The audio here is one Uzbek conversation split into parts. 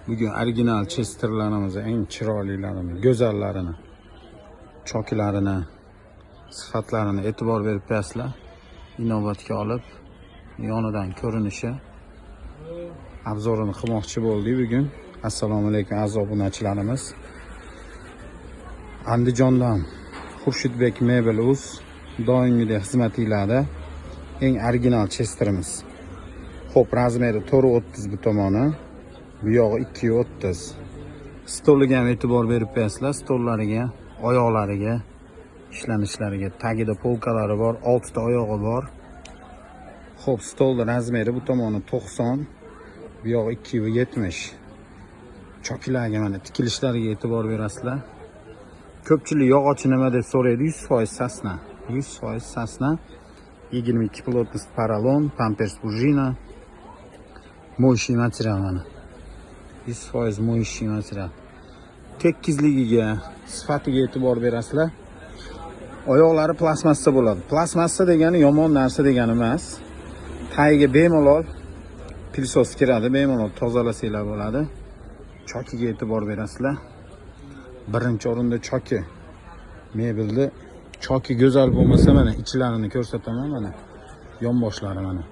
Bugün original Chester'larımızı, en chiroylilarini, go'zallarini, choklarini, sifatlarini e'tibor berib qo'yasizlar. Inobatga olib, yonidan ko'rinishi, obzorini qilmoqchi bo'ldik bugun. Assalomu alaykum aziz obunachilarimiz. Andijondan Xurshidbek Mebel Uz doimgidek xizmatinglarda eng original Chester'imiz. Xo'p, razmeri 4.30 bu tomoni. Bu yog'i 2.30. Stoliga ham e'tibor berib qo'yasizlar. Stollariga, oyoqlariga, ishlanishlariga, tagida polkalari bor, 6 ta oyog'i bor. Xo'p, stolni razmeri bu tomoni 90, bu yog'i 2.70. Choklarga mana tikilishlariga e'tibor berasizlar. Ko'pchilik yog'ochi nima deb so'raydi? 100% sasna. 100% sasna. 22 plotность paralon, pampers пружина. Mo'yshiy material mana. 100% mo'yshiy material. Tekizligiga, sifatiga e'tibor berasizlar. Oyoqlari plastmassa bo'ladi. Plastmassa degani yomon narsa degani emas. Tagiga bemalol pilsos kiradi, bemalol tozalasanglar bo'ladi. Chokiga e'tibor berasizlar. Birinchi o'rinda choki. Mebelni choki go'zal bo'lmasa mana ichlarini ko'rsataman mana. Yonboshlari mana.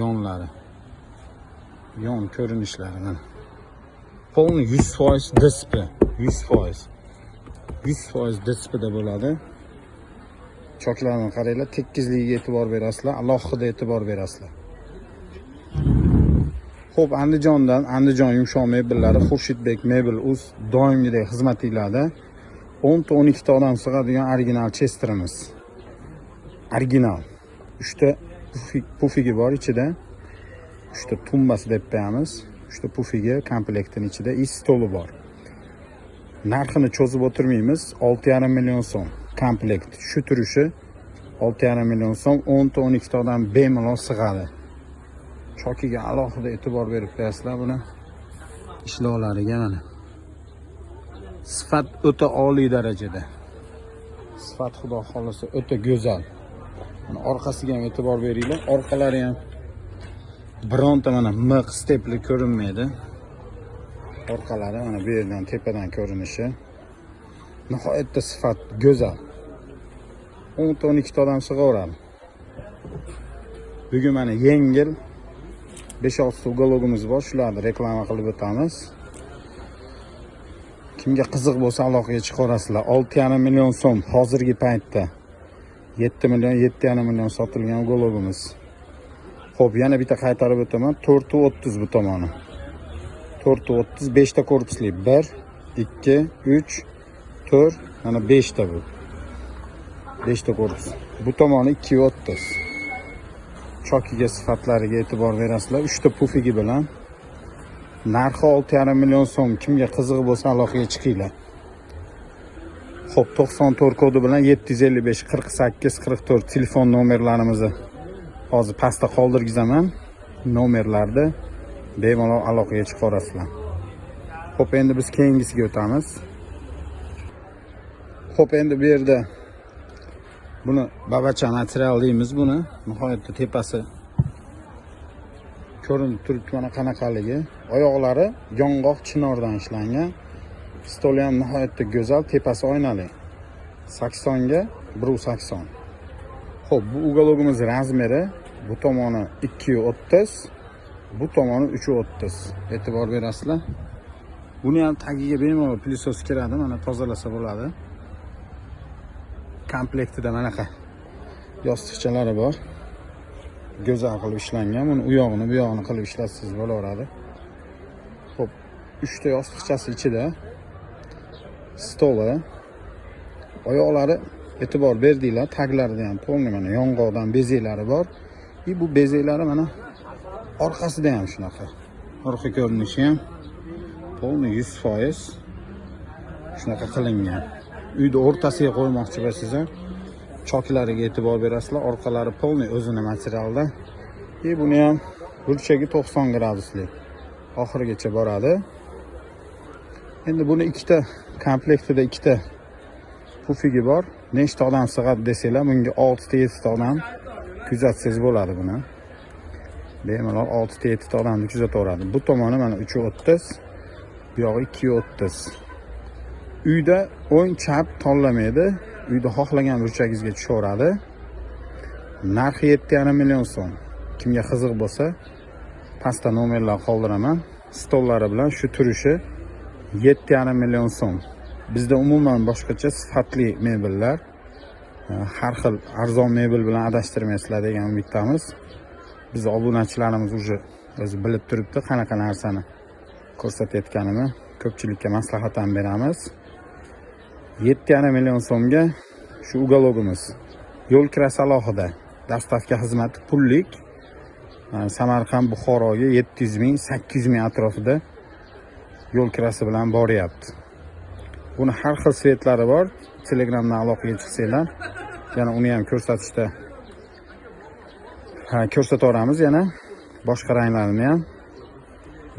Yonlari. Yon ko'rinishlari mana. Polni 100% display. 100%. 100% displayda bo'ladi. Choklarini qaranglar, tekizligiga e'tibor berasizlar, alohida e'tibor berasizlar. Xo'p, Andijon yumshoq mebellari Xurshidbek Mebel Uz doimgidek xizmatinglarda 10 ta 12 ta odam sig'adigan original Chester'imiz. Original. 3 ta pufigi bor ichida. 3 ta tumbasi deb qo'yamiz. 3 ta pufigi komplektining ichida stoli bor. Narxini cho'zib o'tirmaymiz. 6,5 million so'm komplekt. Shu turishi 6,5 million so'm, 10 ta 12 ta odam bemalol sig'adi. Chokiga alohida e'tibor berib qo'yasizlar buni. Ishlovlariga mana. Sifat o'ta oliy darajada. Sifat xudo xolisa o'ta go'zal. Mana orqasiga ham e'tibor beringlar. Orqalari ham bironta mana miq stepli ko'rinmaydi. Orqalari mana bu yerdan tepadan ko'rinishi. Nihoyatda sifat go'zal. 10 ta 12 ta odam sig'averadi. Bugun mana yengil 5-6 ta uгологimiz bor, shularni reklama qilib o'tamiz. Kimga qiziq bo'lsa aloqaga chiqarasizlar. 6,5 million so'm hozirgi paytda 7 million, 7,5 million sotilgan uгологimiz. Xo'p, yana bitta qaytarib o'taman. 4.30 bu tomoni. 4.30, 5 ta korpusli. 1, 2, 3, 4, mana 5 ta bu. 5 ta korpus. Bu tomoni 2.30. Chokiga sifatlariga e'tibor berasizlar. 3 ta pufigi bilan. Narxi 6,5 million so'm. Kimga qiziq bo'lsa aloqaga chiqinglar. Xo'p, 94 kodi bilan 755 48 44 telefon nomerlarimizni hozir pastda qoldirgizaman. Nomerlarda bemalol aloqaga chiqarasizlar. Xo'p, endi biz keyingisiga o'tamiz. Xo'p, endi bu yerda buni babacha material deymiz buni. Nihoyatda tepasi ko'rinib turibdi mana qanaqaligi. Oyoqlari yong'oq chinordan ishlangan. Stoli ham nihoyatda go'zal, tepasi oynali. 80 ga 1.80. Xo'p, bu uгологimiz razmeri bu tomoni 2.30, bu tomoni 3.30. E'tibor berasizlar. Buni ham tagiga bemalol pilsos kiradi, mana tozalasa bo'ladi. Komplektida manaqa yostiqchalari bor. Go'zal qilib ishlangan. Buni u yog'ini, bu yog'ini qilib ishlatsangiz bo'laveradi. Xo'p, 3 ta yostiqchasi ichida. Stoli. Oyoqlari e'tibor berdinglar, taglarida ham to'g'ri mana yong'oqdan bezeklari bor. Bu bezeklari mana orqasida ham shunaqa. Orqa ko'rinishi ham to'g'ri 100% shunaqa qilingan. Uyda o'rtasiga qo'ymoqchi bo'lsangiz, choklariga e'tibor berasizlar. Orqalari polni o'zini materialda. Buni ham burchagi 90 gradusli. Oxirigacha boradi. Endi buni ikkita komplektida ikkita pufigi bor. Nechta odam sig'adi desanglar, bunga 6 ta 7 ta odam kuzatsangiz bo'ladi buni. Bemalol 6 ta 7 ta odamni kuzataveradi. Bu tomoni mana 3.30, Bu yog'i 230. Uyda o'ng chap tanlamaydi. Uyda xohlagan burchagingizga tushaveradi. Narxi 7,5 million so'm. Kimga qiziq bo'lsa, pastda nomerlar qoldiraman. Stollari bilan shu turishi 7,5 million so'm. Bizda umuman boshqacha sifatli mebellar, har xil arzon mebel bilan adashtirmaysizlar degan umiddamiz. Biz obunachilarimiz o'zi bilib turibdi qanaqa narsani ko'rsatayotganini. Ko'pchilikka maslahat ham beramiz. 7,5 million so'mga shu ugalogimiz. Yo'l kirasi alohida. Dastavka xizmati pullik. Samarqand Buxoroga 700 ming, 800 ming atrofida yo'l kirasi bilan boryapti. Buni har xil svetlari bor. Telegramdan aloqaga chiqsanglar, yana uni ham ko'rsatishda ko'rsataveramiz. Yana boshqa ranglarini ham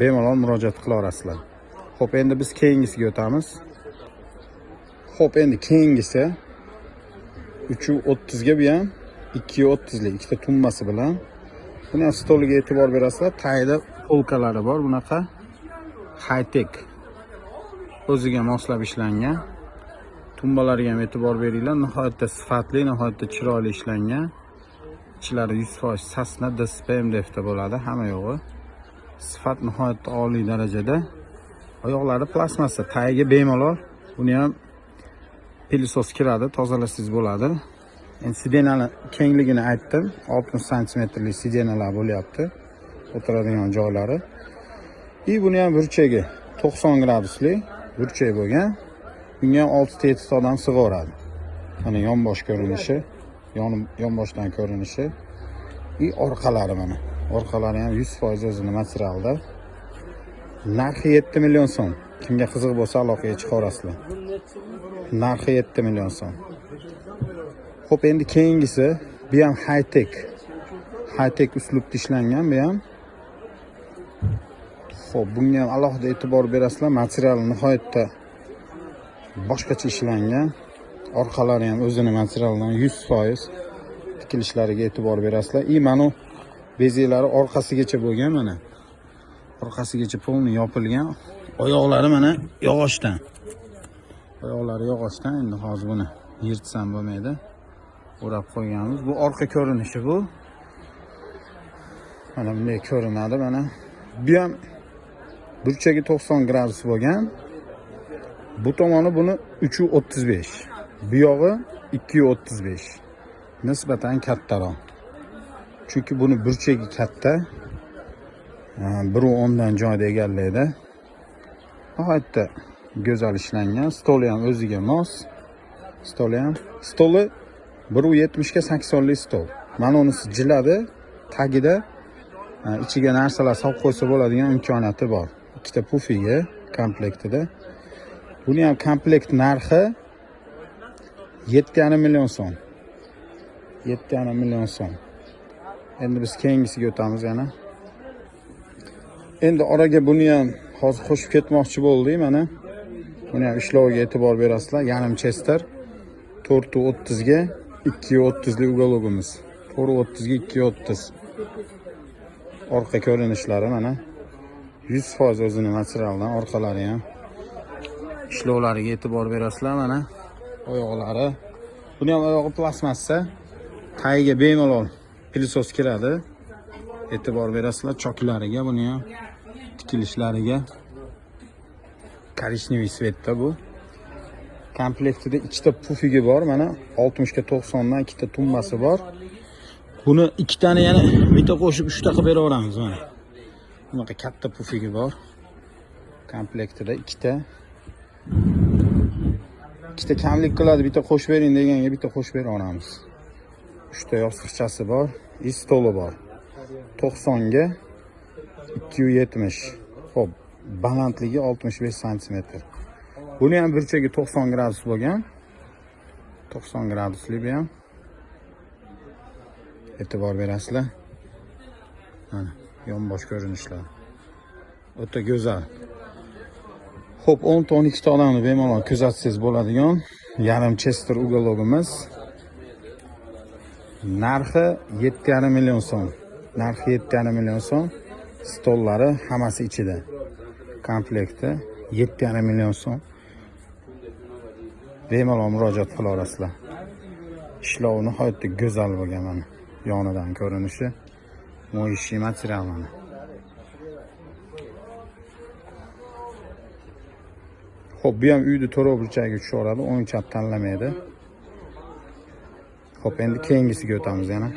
bemalol murojaat qilaverasizlar. Xo'p, endi biz keyingisiga o'tamiz. Xo'p, endi keyingisi 330 ga bu ham 230 lik ikkita tumbasi bilan. Buni ham stoliga e'tibor berasizlar. Tagida polkalari bor, bunaqa high-tech. O'ziga moslab ishlangan. Tumbalariga ham e'tibor beringlar. Nihoyatda sifatli, nihoyatda chiroyli ishlangan. Ichlari 100% sasna DSP MDFda bo'ladi, hamma yo'g'i. Sifat nihoyatda oliy darajada. Oyoqlari plastmassa, tagiga bemalol. Buni ham pilisos kiradi, tozalasangiz bo'ladi. Endi sidenani kengligini aytdim. 60 santimetrlik sidenalar bo'lyapti. O'tiradigan joylari. Buni ham burchagi 90 gradusli burchak bo'lgan. Bunga 6-7 odam sig'averadi. Mana yonbosh ko'rinishi, yonboshdan ko'rinishi. Orqalari mana. Orqalari ham 100% o'zini materialda. Narxi 7 million so'm. Kimga qiziq bo'lsa aloqaga chiqaverasizlar. Narxi 7 million so'm. Xo'p, endi keyingisi bu ham high-tech. High-tech uslubda ishlangan bu ham. Xo'p, bunga ham alohida e'tibor berasizlar. Material nihoyatda boshqacha ishlangan. Orqalari ham o'zini materialdan 100% tikilishlariga e'tibor berasizlar. Mana bezeklari orqasigacha bo'lgan mana. Orqasigacha polni yopilgan. Oyoqlari mana yog'ochdan. Oyoqlari yog'ochdan. Endi hozir buni yirtsam bo'lmaydi. O'rab qo'yganmiz. Bu orqa ko'rinishi bu. Mana bunday ko'rinadi mana. Bu ham burchagi 90 gradus bo'lgan. Bu tomoni buni 335. Bu yog'i 235. Nisbatan kattaroq. Chunki buni burchagi katta. 1.10 dan joyda egallaydi. Nihoyatda go'zal ishlangan. Stoli ham o'ziga mos. Stoli 1.70 ga 80 lik stol. Mana unisi jiladi. Tagida ichiga narsalar solib qo'ysa bo'ladigan imkoniyati bor. Ikkita pufiga komplektida. Buni ham komplekt narxi 7,5 million so'm. 7,5 million so'm. Endi biz keyingisiga o'tamiz yana. Endi oraga buni ham hozir qo'shib ketmoqchi bo'ldik mana. Buni ham ishloviga e'tibor berasizlar. Yarim chester 430 ga 230 lik ugalogimiz. 430 ga 230. Orqa ko'rinishlari mana 100% o'zini materialdan. Orqalari ham ishlovlariga e'tibor berasizlar mana. Oyoqlari. Buni ham oyog'i plastmassa. Tagiga bemalol pilisos kiradi. E'tibor berasizlar choklariga, buni ham tikilishlariga. Korishneviy svetda bu. Komplektida ikkita pufigi bor mana. 60 ga 90 dan ikkita tumbasi bor. Buni ikkitani yana bitta qo'shib 3 ta qilib beraveramiz mana. Bunaqa katta pufigi bor. Komplektida ikkita kamlik qiladi, bitta qo'shib bering deganga bitta qo'shib beraveramiz. 3 ta yostiqchasi bor, stoli bor. 90 ga 270. Xo'p, balandligi 65 cm. Buni ham burchagi 90 gradus bo'lgan. 90 gradusli bu ham. E'tibor berasizlar. Mana yonbosh ko'rinishlar. O'ta go'zal. Xo'p, 10-12 ta odamni bemalol kuzatsangiz bo'ladigan yarim chester ugalogimiz. Narxi 7,5 million so'm. Narxi 7,5 million so'm. Stollari hammasi ichida. Komplekti 7,5 million so'm. Bemalol murojaat qila olasizlar. Ishlovi nihoyatda go'zal bo'lgan mana. Yonidan ko'rinishi. Mo'yishi material mana. Xo'p, bu ham uyni to'ra burchagiga tushaveradi, o'ng chap tanlamaydi. Xo'p, endi keyingisiga o'tamiz yana.